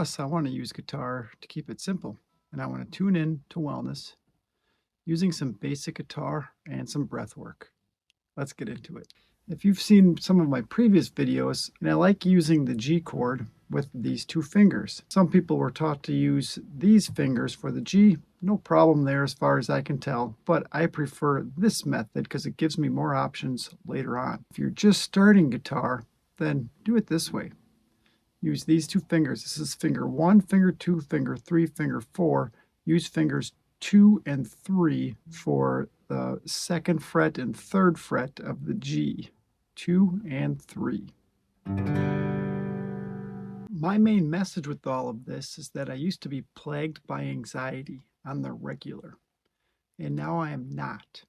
us, I want to use guitar to keep it simple, and I want to tune in to wellness using some basic guitar and some breath work. Let's get into it. If you've seen some of my previous videos, and I like using the G chord with these two fingers. Some people were taught to use these fingers for the G. No problem there as far as I can tell, but I prefer this method because it gives me more options later on. If you're just starting guitar, then do it this way. Use these two fingers. This is finger 1, finger 2, finger 3, finger 4. Use fingers 2 and 3 for the 2nd fret and 3rd fret of the G. 2 and 3. My main message with all of this is that I used to be plagued by anxiety on the regular, and now I am not.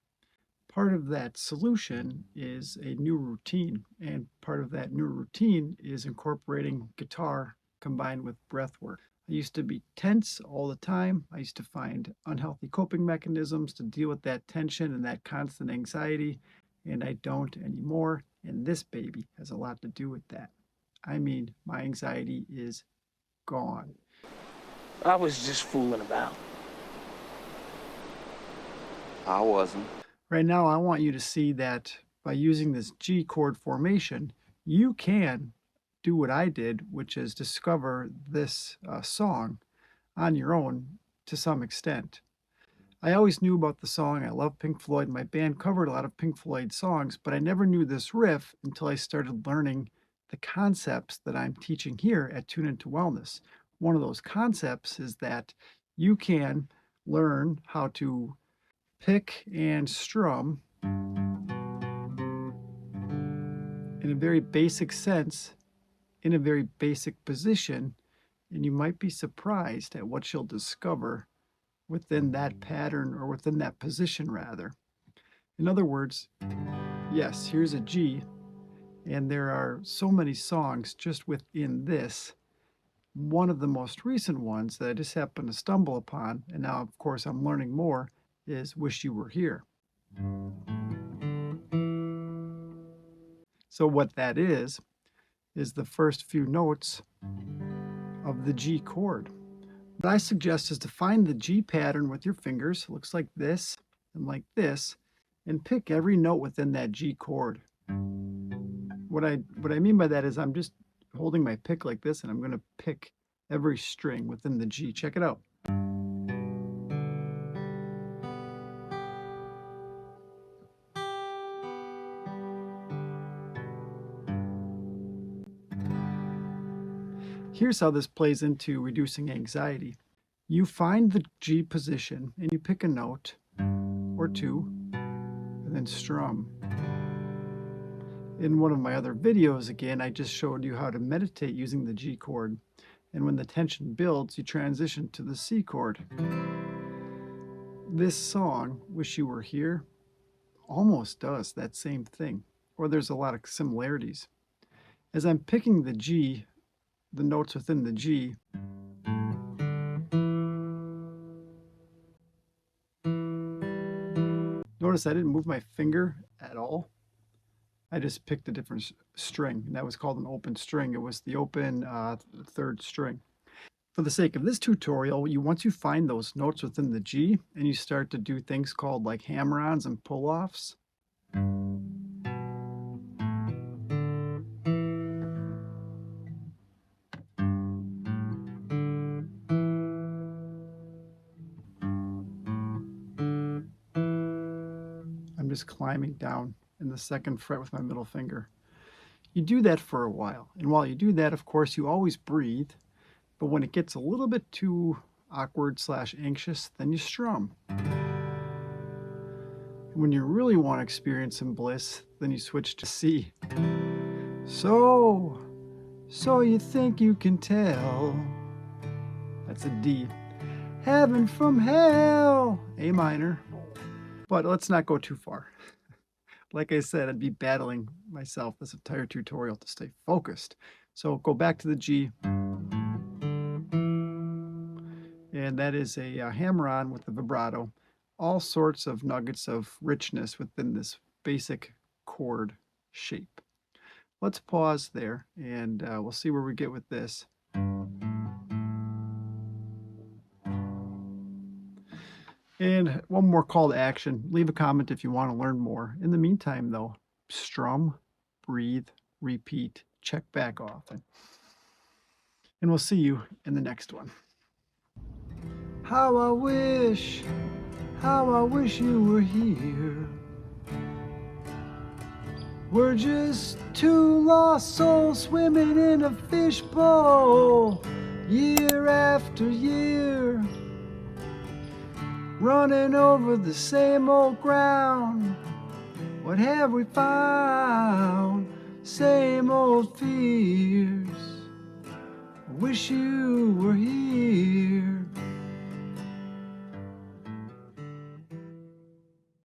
Part of that solution is a new routine, and part of that new routine is incorporating guitar combined with breath work. I used to be tense all the time. I used to find unhealthy coping mechanisms to deal with that tension and that constant anxiety, and I don't anymore, and this baby has a lot to do with that. I mean, my anxiety is gone. I was just fooling about. I wasn't. Right now, I want you to see that by using this G chord formation, you can do what I did, which is discover this song on your own to some extent. I always knew about the song. I love Pink Floyd. My band covered a lot of Pink Floyd songs, but I never knew this riff until I started learning the concepts that I'm teaching here at Tune Into Wellness. One of those concepts is that you can learn how to pick and strum in a very basic sense, in a very basic position, and you might be surprised at what you'll discover within that pattern, or within that position rather. In other words, yes, here's a G, and there are so many songs just within this. One of the most recent ones that I just happened to stumble upon, and now of course I'm learning more, is Wish You Were Here. So what that is the first few notes of the G chord. What I suggest is to find the G pattern with your fingers. It looks like this and like this, and pick every note within that G chord. What I mean by that is I'm just holding my pick like this, and I'm going to pick every string within the G. Check it out. Here's how this plays into reducing anxiety. You find the G position and you pick a note or two and then strum. In one of my other videos, again, I just showed you how to meditate using the G chord. And when the tension builds, you transition to the C chord. This song, Wish You Were Here, almost does that same thing, or there's a lot of similarities. As I'm picking the G, the notes within the G, notice I didn't move my finger at all. I just picked a different string, and that was called an open string. It was the open 3rd string. For the sake of this tutorial, once you find those notes within the G, and you start to do things called like hammer-ons and pull-offs, I'm just climbing down in the 2nd fret with my middle finger. You do that for a while, and while you do that, of course, you always breathe, but when it gets a little bit too awkward / anxious, then you strum. When you really want to experience some bliss, then you switch to C. So you think you can tell. That's a D. Heaven from hell, A minor. But let's not go too far. Like I said, I'd be battling myself this entire tutorial to stay focused. So go back to the G. And that is a hammer-on with the vibrato. All sorts of nuggets of richness within this basic chord shape. Let's pause there, and we'll see where we get with this. And one more call to action. Leave a comment if you want to learn more. In the meantime, though, strum, breathe, repeat, check back often. And we'll see you in the next one. How I wish you were here. We're just two lost souls swimming in a fishbowl, year after year, running over the same old ground. What have we found? Same old fears. I wish you were here.